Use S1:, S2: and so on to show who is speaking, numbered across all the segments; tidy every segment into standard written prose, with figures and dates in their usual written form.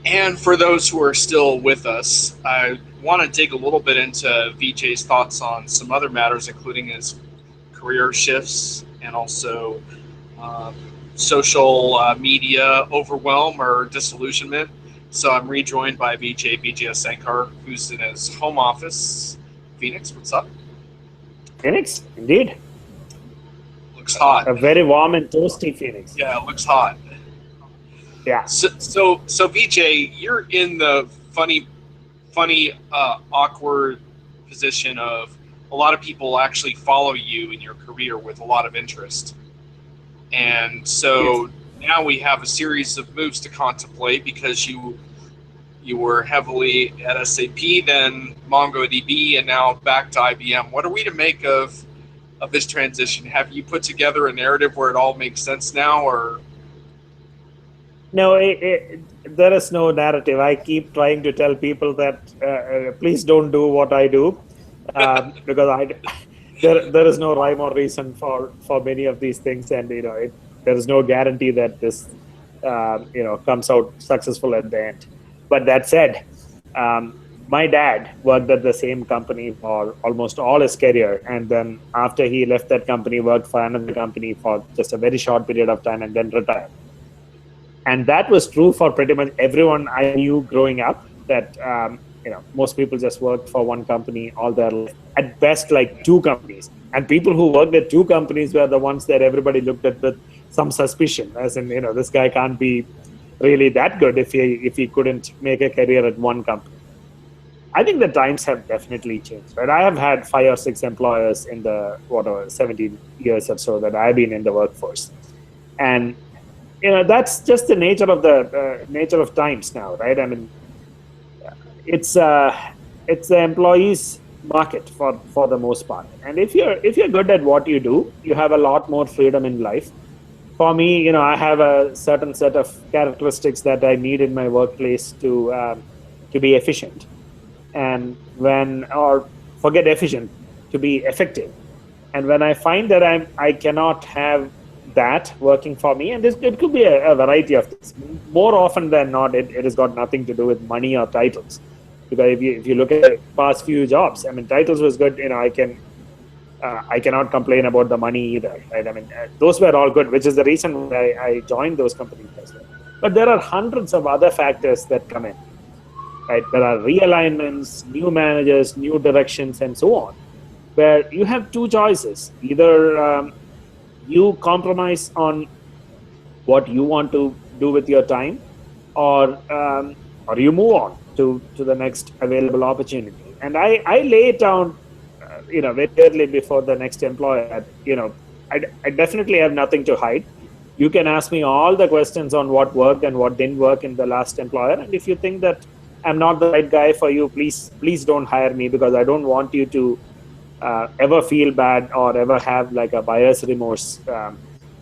S1: And for those who are still with us, I want to dig a little bit into Vijay's thoughts on some other matters, including his career shifts and also um, social media overwhelm or disillusionment. So I'm rejoined by Vijay Vijayasankar, who's in his home office. Phoenix, what's up?
S2: Phoenix, indeed.
S1: Looks hot.
S2: A very warm and toasty Phoenix.
S1: Yeah, it looks hot.
S2: Yeah.
S1: So Vijay, you're in the funny, awkward position of a lot of people actually follow you in your career with a lot of interest. And
S2: Yes.
S1: so now we have a series of moves to contemplate because you were heavily at SAP, then MongoDB, and now back to IBM. What are we to make of this transition? Have you put together a narrative where it all makes sense now, or
S2: No, there is no narrative. I keep trying to tell people that please don't do what I do, because there is no rhyme or reason for many of these things, and there is no guarantee that this comes out successful at the end. But that said, my dad worked at the same company for almost all his career, and then after he left that company, worked for another company for just a very short period of time, and then retired. And that was true for pretty much everyone I knew growing up. That most people just worked for one company all their life, at best like two companies. And people who worked at two companies were the ones that everybody looked at with some suspicion, as in, this guy can't be really that good if he couldn't make a career at one company. I think the times have definitely changed, right? I have had 5 or 6 employers in the whatever 17 years or so that I've been in the workforce, and that's just the nature of the nature of times now, right? I mean, it's uh, it's the employees market for the most part, and if you're good at what you do, you have a lot more freedom in life. For me, I have a certain set of characteristics that I need in my workplace to be efficient, and when or forget efficient, to be effective. And when I find that I cannot have that working for me, and it could be a variety of things. More often than not, it has got nothing to do with money or titles. Because if you look at the past few jobs, I mean, titles was good. I cannot complain about the money either, right? I mean, those were all good, which is the reason why I joined those companies as well. But there are hundreds of other factors that come in, right? There are realignments, new managers, new directions, and so on, where you have two choices. Either you compromise on what you want to do with your time, or you move on to the next available opportunity. And I lay it down, very early before the next employer. I definitely have nothing to hide. You can ask me all the questions on what worked and what didn't work in the last employer, and if you think that I'm not the right guy for you, please don't hire me, because I don't want you to ever feel bad or ever have like a buyer's remorse.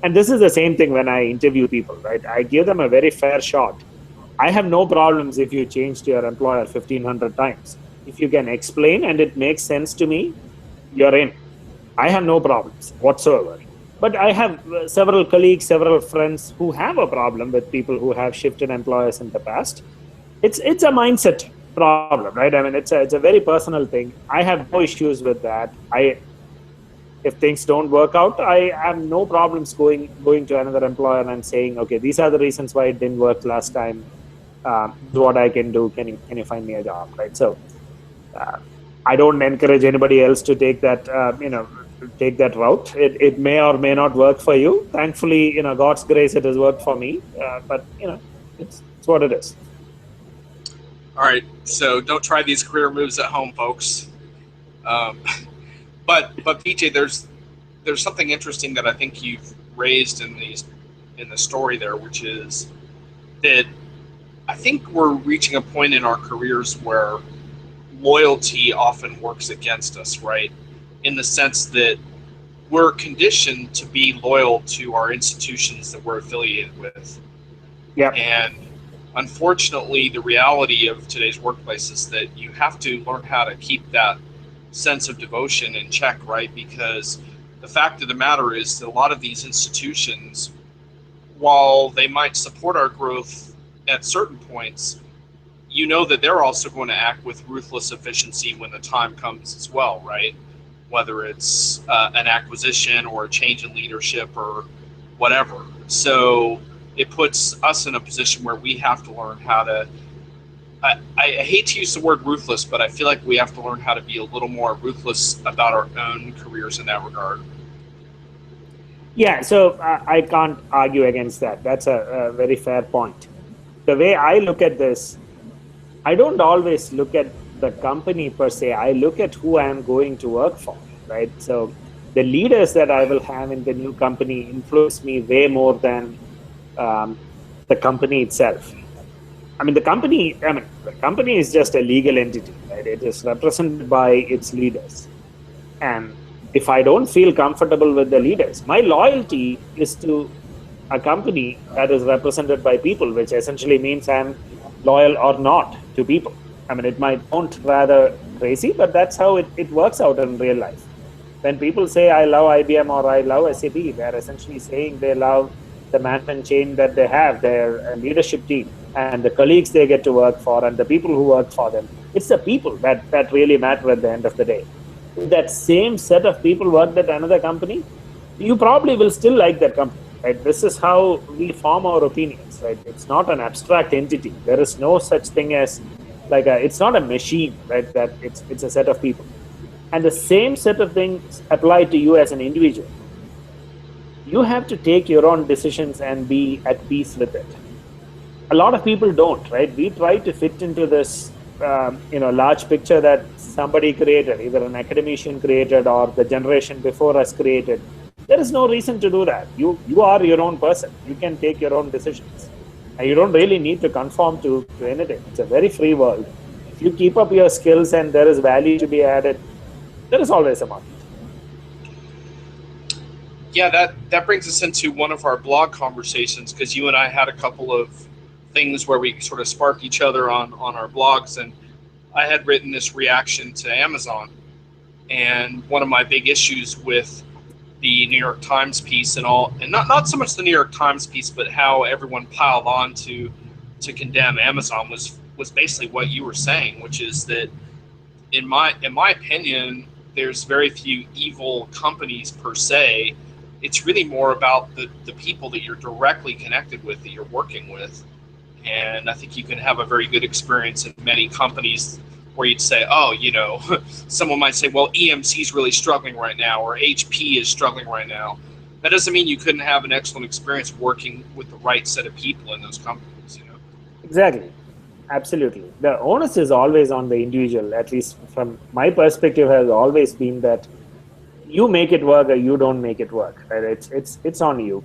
S2: And this is the same thing when I interview people, right? I give them a very fair shot. I have no problems if you changed your employer 1,500 times. If you can explain and it makes sense to me, you're in. I have no problems whatsoever. But I have several colleagues, several friends who have a problem with people who have shifted employers in the past. It's a mindset problem, right? I mean, it's a very personal thing. I have no issues with that. If things don't work out, I have no problems going to another employer and saying, okay, these are the reasons why it didn't work last time. This is what I can do. Can you find me a job, right? So uh, I don't encourage anybody else to take that route. It may or may not work for you. Thankfully, God's grace, it has worked for me. But it's what it is.
S1: all right? So don't try these career moves at home, folks. Um, but PJ, there's something interesting that I think you've raised in the story there, which is that I think we're reaching a point in our careers where loyalty often works against us, right? In the sense that we're conditioned to be loyal to our institutions that we're affiliated with.
S2: Yeah.
S1: And unfortunately, the reality of today's workplace is that you have to learn how to keep that sense of devotion in check, right? Because the fact of the matter is that a lot of these institutions, while they might support our growth at certain points, you know that they're also going to act with ruthless efficiency when the time comes as well, right? Whether it's an acquisition or a change in leadership or whatever. So it puts us in a position where we have to learn how to. I hate to use the word ruthless, but I feel like we have to learn how to be a little more ruthless about our own careers in that regard.
S2: Yeah, so I can't argue against that. That's a very fair point. The way I look at this, I don't always look at the company per se. I look at who I am going to work for, right? So the leaders that I will have in the new company influence me way more than um, the company itself. The company is just a legal entity, right? It is represented by its leaders. And if I don't feel comfortable with the leaders, my loyalty is to a company that is represented by people, which essentially means I'm loyal or not to people. It might sound rather crazy, but that's how it works out in real life. When people say I love IBM or I love SAP, they're essentially saying they love the management chain that they have, their leadership team, and the colleagues they get to work for, and the people who work for them. It's the people that really matter at the end of the day. If that same set of people worked at another company, you probably will still like that company, right? This is how we form our opinions, right? It's not an abstract entity. There is no such thing as it's not a machine, right? That it's a set of people. And the same set of things apply to you as an individual. You have to take your own decisions and be at peace with it. A lot of people don't, right? We try to fit into this large picture that somebody created, either an academician created or the generation before us created. There is no reason to do that. You are your own person. You can take your own decisions, and you don't really need to conform to anything. It's a very free world. If you keep up your skills and there is value to be added, there is always a market.
S1: Yeah, that brings us into one of our blog conversations, because you and I had a couple of things where we sort of sparked each other on our blogs, and I had written this reaction to Amazon, and one of my big issues with the New York Times piece and all, and not so much the New York Times piece, but how everyone piled on to condemn Amazon was basically what you were saying, which is that in my opinion, there's very few evil companies per se. It's really more about the people that you're directly connected with, that you're working with. And I think you can have a very good experience in many companies where you'd say, oh, someone might say, well, EMC is really struggling right now, or HP is struggling right now. That doesn't mean you couldn't have an excellent experience working with the right set of people in those companies.
S2: Exactly. Absolutely. The onus is always on the individual, at least from my perspective, has always been that you make it work or you don't make it work, right? It's on you.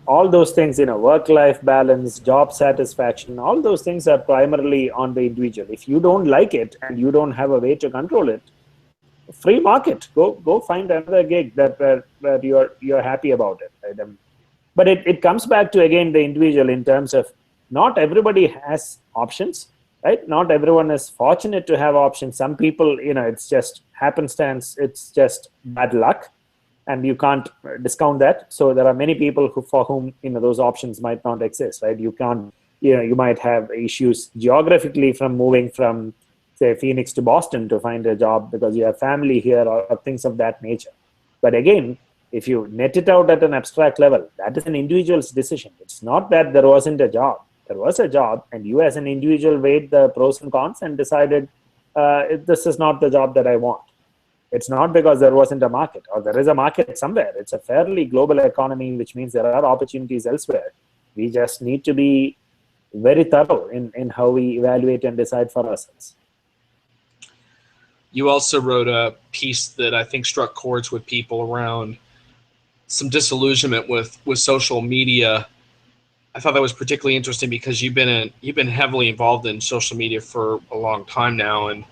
S2: All those things, work-life balance, job satisfaction, all those things are primarily on the individual. If you don't like it and you don't have a way to control it, free market, go find another gig where you're happy about it, right? But it comes back to, again, the individual, in terms of not everybody has options, right? Not everyone is fortunate to have options. Some people, it's just happenstance, it's just bad luck, and you can't discount that. So there are many people for whom those options might not exist, right? You might have issues geographically from moving from, say, Phoenix to Boston to find a job because you have family here, or things of that nature. But again, if you net it out at an abstract level, that is an individual's decision. It's not that there wasn't a job. There was a job, and you as an individual weighed the pros and cons and decided, this is not the job that I want. It's not because there wasn't a market, or there is a market somewhere. It's a fairly global economy, which means there are opportunities elsewhere. We just need to be very thorough in how we evaluate and decide for ourselves.
S1: You also wrote a piece that I think struck chords with people around some disillusionment with social media. I thought that was particularly interesting because you've been heavily involved in social media for a long time now, and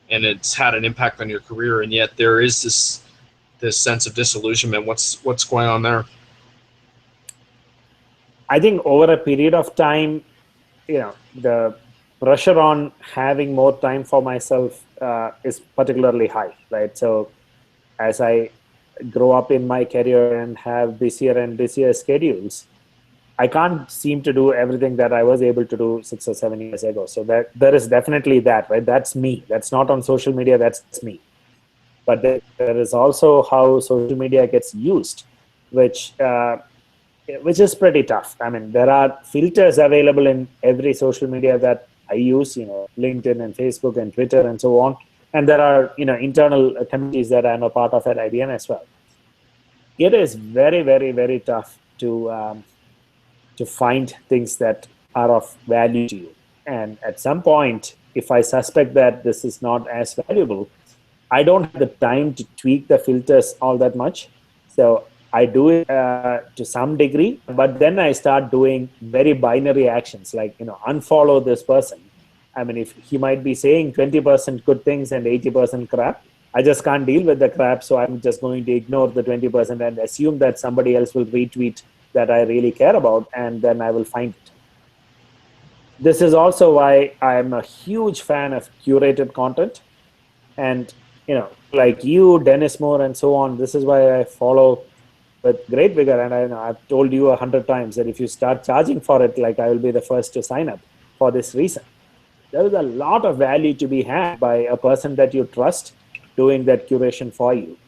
S1: it's had an impact on your career, and yet there is this sense of disillusionment. What's going on there?
S2: I think over a period of time, the pressure on having more time for myself is particularly high, right? So as I grow up in my career and have busier and busier schedules, I can't seem to do everything that I was able to do 6 or 7 years ago. So that there is definitely that, right? That's me. That's not on social media. That's me. But there is also how social media gets used, which which is pretty tough. I mean, there are filters available in every social media that I use, LinkedIn and Facebook and Twitter and so on. And there are, internal committees that I'm a part of at IBM as well. It is very, very, very tough to find things that are of value to you. And at some point, if I suspect that this is not as valuable, I don't have the time to tweak the filters all that much. So I do it to some degree, but then I start doing very binary actions like, unfollow this person. I mean, if he might be saying 20% good things and 80% crap, I just can't deal with the crap. So I'm just going to ignore the 20% and assume that somebody else will retweet that I really care about, and then I will find it. This is also why I'm a huge fan of curated content. And, like you, Dennis Moore, and so on, this is why I follow with great vigor. And I've told you 100 times that if you start charging for it, like I will be the first to sign up for this reason. There is a lot of value to be had by a person that you trust doing that curation for you.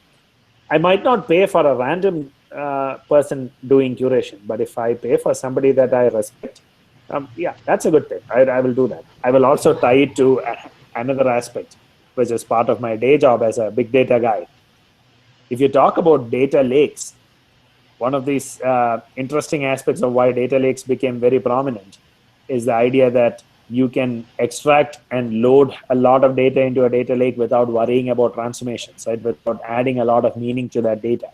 S2: I might not pay for a random person doing curation, but if I pay for somebody that I respect, yeah, that's a good thing. I will do that. I will also tie it to another aspect, which is part of my day job as a big data guy. If you talk about data lakes, one of these interesting aspects of why data lakes became very prominent is the idea that you can extract and load a lot of data into a data lake without worrying about transformations, right? Without adding a lot of meaning to that data.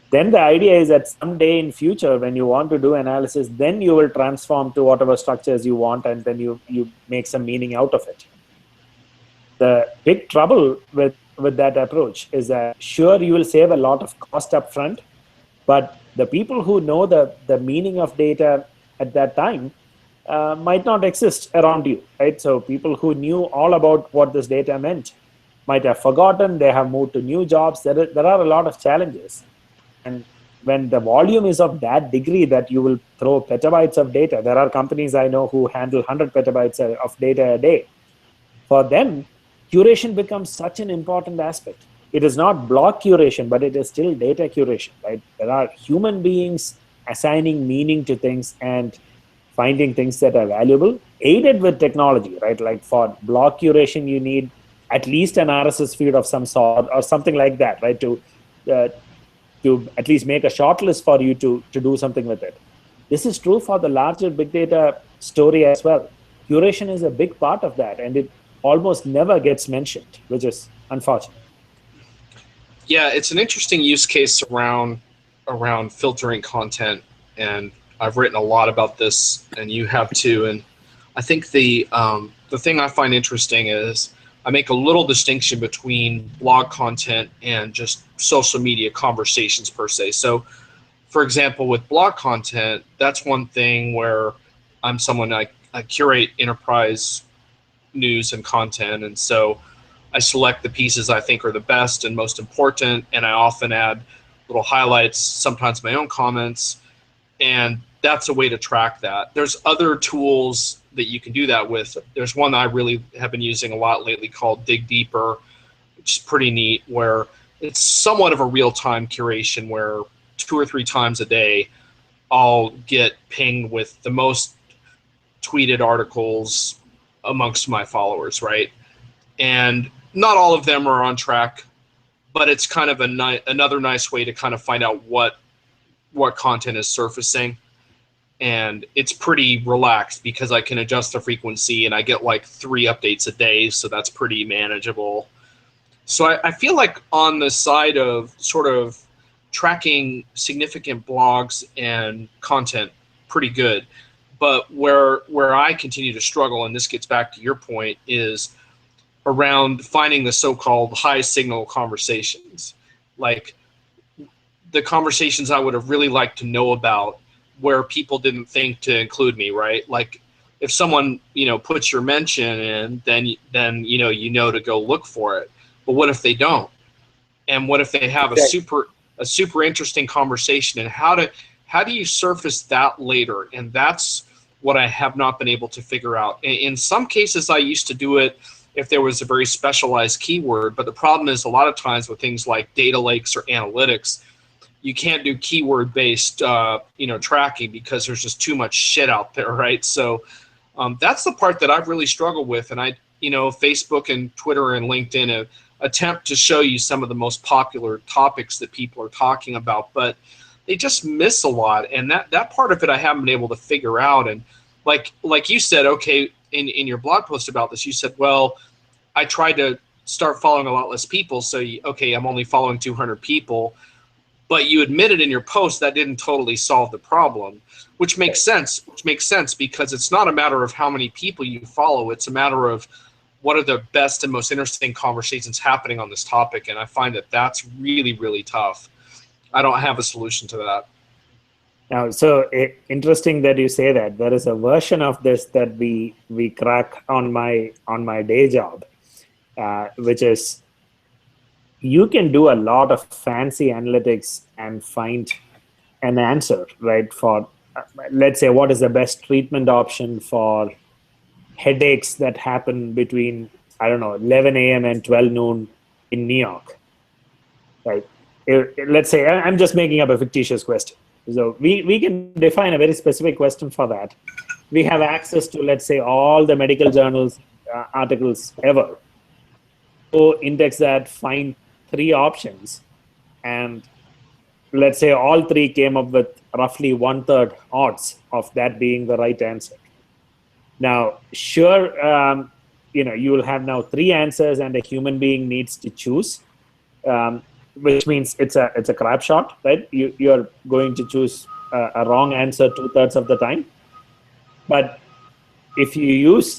S2: Then the idea is that someday in future, when you want to do analysis, then you will transform to whatever structures you want, and then you make some meaning out of it. The big trouble with that approach is that sure, you will save a lot of cost up front, but the people who know the meaning of data at that time might not exist around you, right? So people who knew all about what this data meant might have forgotten, they have moved to new jobs. There are a lot of challenges. And when the volume is of that degree that you will throw petabytes of data, there are companies I know who handle 100 petabytes of data a day. For them, curation becomes such an important aspect. It is not block curation, but it is still data curation, right? There are human beings assigning meaning to things and finding things that are valuable, aided with technology, right? Like for block curation, you need at least an RSS feed of some sort or something like that, right? To at least make a shortlist for you to do something with it. This is true for the larger big data story as well. Curation is a big part of that, and it almost never gets mentioned, which is unfortunate.
S1: Yeah, it's an interesting use case around filtering content, and I've written a lot about this, and you have too. And I think the thing I find interesting is I make a little distinction between blog content and just social media conversations per se. So, for example, with blog content, that's one thing where I'm someone I curate enterprise news and content, and so I select the pieces I think are the best and most important, and I often add little highlights, sometimes my own comments, and that's a way to track that. There's other tools that you can do that with. There's one that I really have been using a lot lately called Dig Deeper, which is pretty neat, where it's somewhat of a real-time curation where 2 or 3 times a day I'll get pinged with the most tweeted articles amongst my followers, right? And not all of them are on track, but it's kind of another nice way to kind of find out what content is surfacing. And it's pretty relaxed because I can adjust the frequency and I get like 3 updates a day, so that's pretty manageable. So I feel like on the side of sort of tracking significant blogs and content, pretty good. But where I continue to struggle, and this gets back to your point, is around finding the so-called high signal conversations, like the conversations I would have really liked to know about where people didn't think to include me, right? Like if someone, puts your mention in, then you know to go look for it. But what if they don't? And what if they have a super interesting conversation, and how How do you surface that later? And that's what I have not been able to figure out. In some cases, I used to do it if there was a very specialized keyword, but the problem is a lot of times with things like data lakes or analytics, you can't do keyword based tracking because there's just too much shit out there, right? So that's the part that I've really struggled with. And Facebook and Twitter and LinkedIn attempt to show you some of the most popular topics that people are talking about, but they just miss a lot. And that part of it I haven't been able to figure out. And like you said, okay, in your blog post about this, you said, well, I tried to start following a lot less people. So, okay, I'm only following 200 people. But you admitted in your post that didn't totally solve the problem, which makes sense. Because it's not a matter of how many people you follow. It's a matter of what are the best and most interesting conversations happening on this topic. And I find that that's really, really tough. I don't have a solution to that.
S2: Now, so interesting that you say that. There is a version of this that we crack on my day job, which is you can do a lot of fancy analytics and find an answer, right? For let's say, what is the best treatment option for headaches that happen between 11 a.m. and 12 noon in New York, right? Let's say I'm just making up a fictitious question. So we can define a very specific question for that. We have access to, let's say, all the medical journals articles ever. So index that, find 3 options, and let's say all 3 came up with roughly 1/3 odds of that being the right answer. Now, sure, you will have now 3 answers, and a human being needs to choose. Which means it's a crap shot, right? You're going to choose a wrong answer 2/3 of the time. But if you use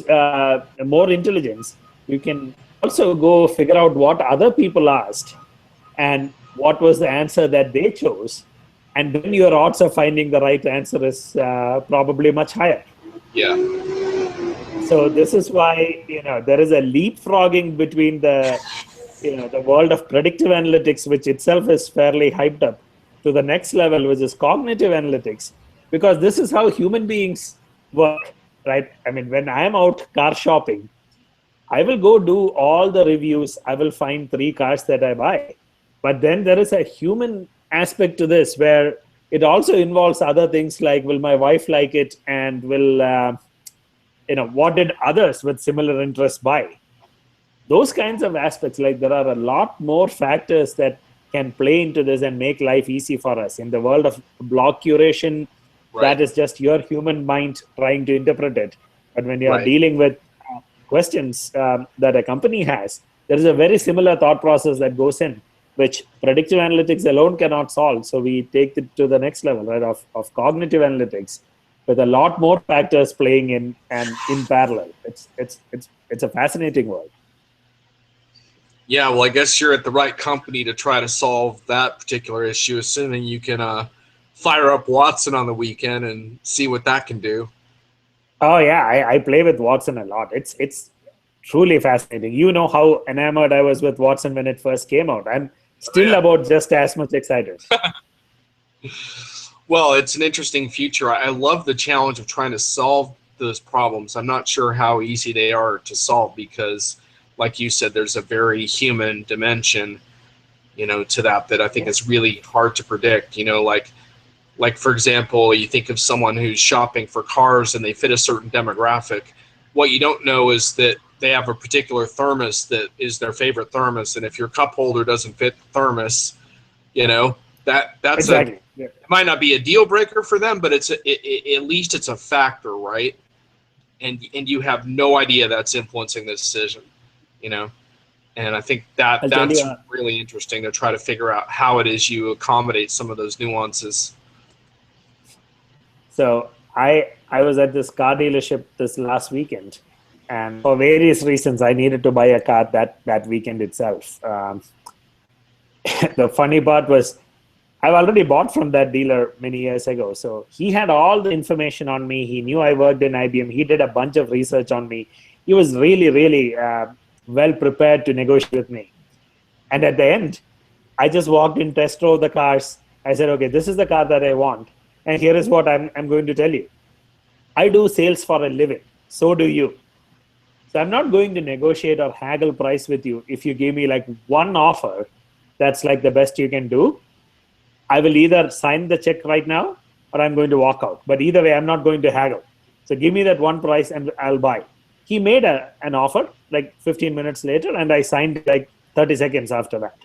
S2: more intelligence, you can also go figure out what other people asked and what was the answer that they chose, and then your odds of finding the right answer is probably much higher.
S1: Yeah.
S2: So this is why there is a leapfrogging between the world of predictive analytics, which itself is fairly hyped up, to the next level, which is cognitive analytics, because this is how human beings work, right? I mean, when I'm out car shopping, I will go do all the reviews. I will find 3 cars that I buy. But then there is a human aspect to this where it also involves other things like, will my wife like it? And will, what did others with similar interests buy? Those kinds of aspects, like there are a lot more factors that can play into this and make life easy for us. In the world of blog curation, right, that is just your human mind trying to interpret it. But when you are dealing with questions that a company has, there is a very similar thought process that goes in, which predictive analytics alone cannot solve. So we take it to the next level, right, of cognitive analytics, with a lot more factors playing in and in parallel. It's a fascinating world.
S1: Yeah, well, I guess you're at the right company to try to solve that particular issue, assuming you can fire up Watson on the weekend and see what that can do.
S2: Oh yeah, I play with Watson a lot. It's truly fascinating. You know how enamored I was with Watson when it first came out. I'm still about just as much excited.
S1: Well, it's an interesting future. I love the challenge of trying to solve those problems. I'm not sure how easy they are to solve because, like you said, there's a very human dimension, to that I think is really hard to predict. Like for example, you think of someone who's shopping for cars and they fit a certain demographic. What you don't know is that they have a particular thermos that is their favorite thermos, and if your cup holder doesn't fit the thermos, that's
S2: exactly.
S1: It might not be a deal breaker for them, but at least it's a factor, right? And you have no idea that's influencing the decision, And I think that's really interesting to try to figure out how it is you accommodate some of those nuances.
S2: So I was at this car dealership this last weekend, and for various reasons, I needed to buy a car that weekend itself. The funny part was, I've already bought from that dealer many years ago. So he had all the information on me. He knew I worked in IBM. He did a bunch of research on me. He was really, really well prepared to negotiate with me. And at the end, I just walked in, test drove the cars. I said, okay, this is the car that I want. And here is what I'm going to tell you. I do sales for a living. So do you. So I'm not going to negotiate or haggle price with you if you give me like one offer that's like the best you can do. I will either sign the check right now or I'm going to walk out. But either way, I'm not going to haggle. So give me that one price and I'll buy. He made an offer like 15 minutes later, and I signed it like 30 seconds after that.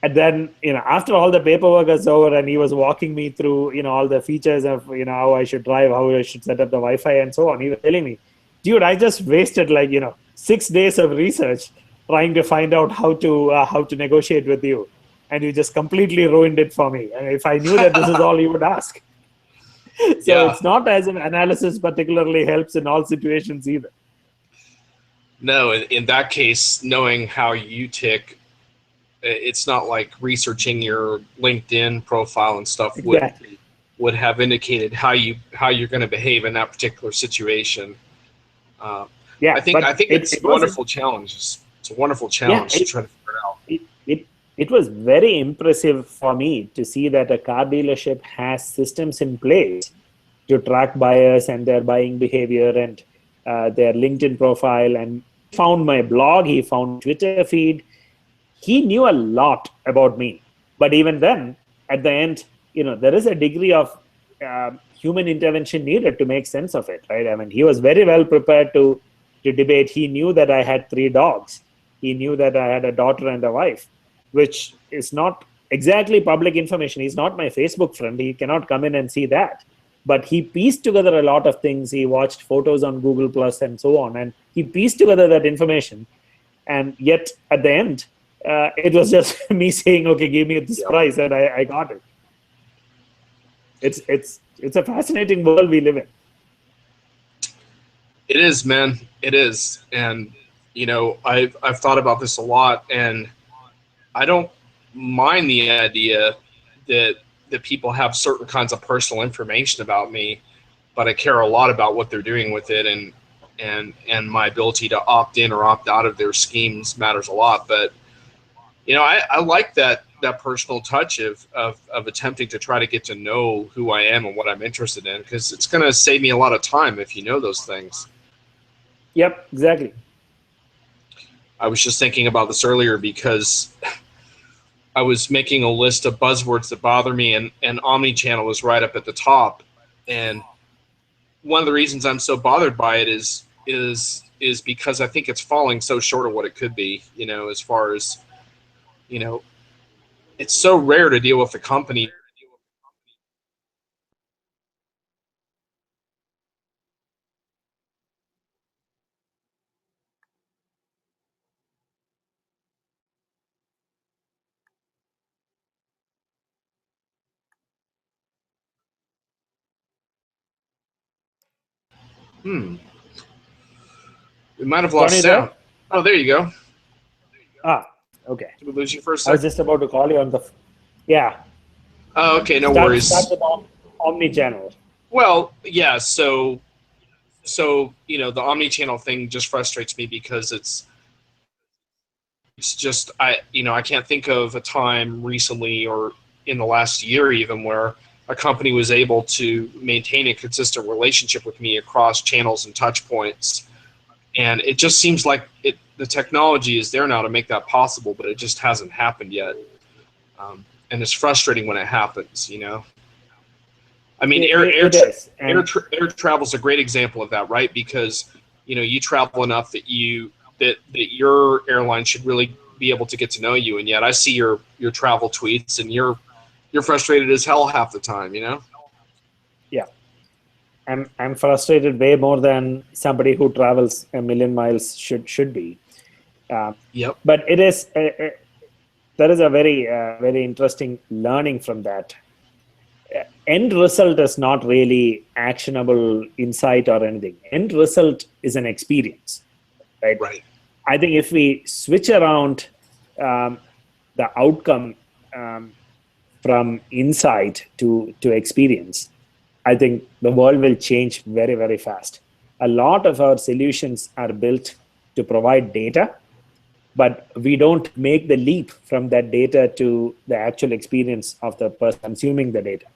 S2: And then, after all the paperwork was over and he was walking me through, all the features of, how I should drive, how I should set up the Wi-Fi and so on, he was telling me, dude, I just wasted like, 6 days of research trying to find out how to negotiate with you. And you just completely ruined it for me. And if I knew that this is all you would ask. So It's not as an analysis particularly helps in all situations either.
S1: No, in that case, knowing how you tick, it's not like researching your LinkedIn profile and stuff would have indicated how you're going to behave in that particular situation. I think it's a wonderful challenge. It's a wonderful challenge to try to figure it out.
S2: It was very impressive for me to see that a car dealership has systems in place to track buyers and their buying behavior and their LinkedIn profile. And found my blog, he found Twitter feed. He knew a lot about me. But even then, at the end, there is a degree of human intervention needed to make sense of it, right? I mean, he was very well prepared to debate. He knew that I had 3 dogs. He knew that I had a daughter and a wife, which is not exactly public information. He's not my Facebook friend. He cannot come in and see that. But he pieced together a lot of things. He watched photos on Google Plus and so on. And he pieced together that information. And yet, at the end, it was just me saying, okay, give me this price, and I got it. It's a fascinating world we live in.
S1: It is, man. It is. And, I've thought about this a lot, and I don't mind the idea that people have certain kinds of personal information about me, but I care a lot about what they're doing with it, and my ability to opt in or opt out of their schemes matters a lot. But I like that personal touch of attempting to try to get to know who I am and what I'm interested in, because it's going to save me a lot of time if you know those things.
S2: Yep, exactly.
S1: I was just thinking about this earlier because I was making a list of buzzwords that bother me, and Omnichannel was right up at the top. And one of the reasons I'm so bothered by it is because I think it's falling so short of what it could be, as far as, it's so rare to deal with a company. We might have lost sound. Oh, there you go.
S2: Okay.
S1: Did we lose you for a second?
S2: I was just about to call you on the... Yeah.
S1: Oh, okay, no worries.
S2: Start with Omnichannel.
S1: Well, yeah, so the Omnichannel thing just frustrates me because it's just, I can't think of a time recently or in the last year even where a company was able to maintain a consistent relationship with me across channels and touch points. And it just seems like the technology is there now to make that possible, but it just hasn't happened yet. And it's frustrating when it happens, I mean, air travel is a great example of that, right? Because, you travel enough that that your airline should really be able to get to know you. And yet I see your travel tweets and you're frustrated as hell half the time,
S2: Yeah. I'm frustrated way more than somebody who travels 1 million miles should be.
S1: Yep.
S2: But it is there is a very very interesting learning from that. End result is not really actionable insight or anything. End result is an experience, right?
S1: Right.
S2: I think if we switch around the outcome from insight to experience, I think the world will change very, very fast. A lot of our solutions are built to provide data, but we don't make the leap from that data to the actual experience of the person consuming the data.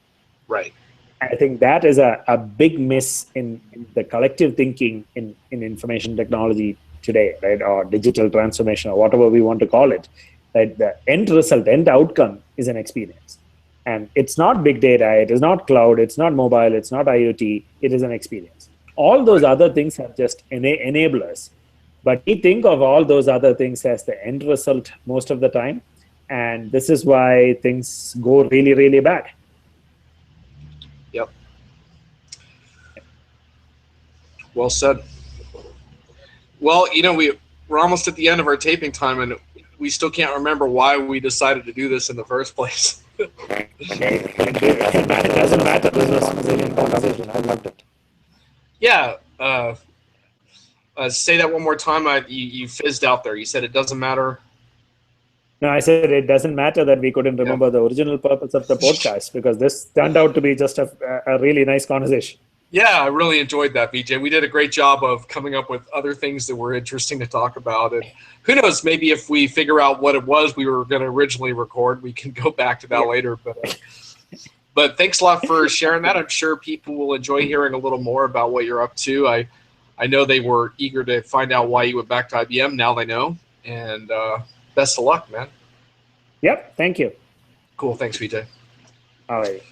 S1: Right.
S2: I think that is a big miss in the collective thinking in information technology today, right? Or digital transformation, or whatever we want to call it. Right? The end result, end outcome is an experience. And it's not big data, it is not cloud, it's not mobile, it's not IoT, it is an experience. All those
S1: Right.
S2: other things are just enablers. But we think of all those other things as the end result most of the time. And this is why things go really, really bad.
S1: Yep. Well said. Well, we're almost at the end of our taping time, and we still can't remember why we decided to do this in the first place.
S2: It doesn't matter. This was a brilliant conversation. I loved it.
S1: Yeah. Say that one more time. You fizzed out there. You said it doesn't matter.
S2: No, I said it doesn't matter that we couldn't remember the original purpose of the podcast, because this turned out to be just a really nice conversation.
S1: Yeah, I really enjoyed that, Vijay. We did a great job of coming up with other things that were interesting to talk about. And who knows, maybe if we figure out what it was we were going to originally record, we can go back to that later. But thanks a lot for sharing that. I'm sure people will enjoy hearing a little more about what you're up to. I know they were eager to find out why you went back to IBM. Now they know. And best of luck, man.
S2: Yep. Thank you.
S1: Cool. Thanks, Vijay.
S2: All right.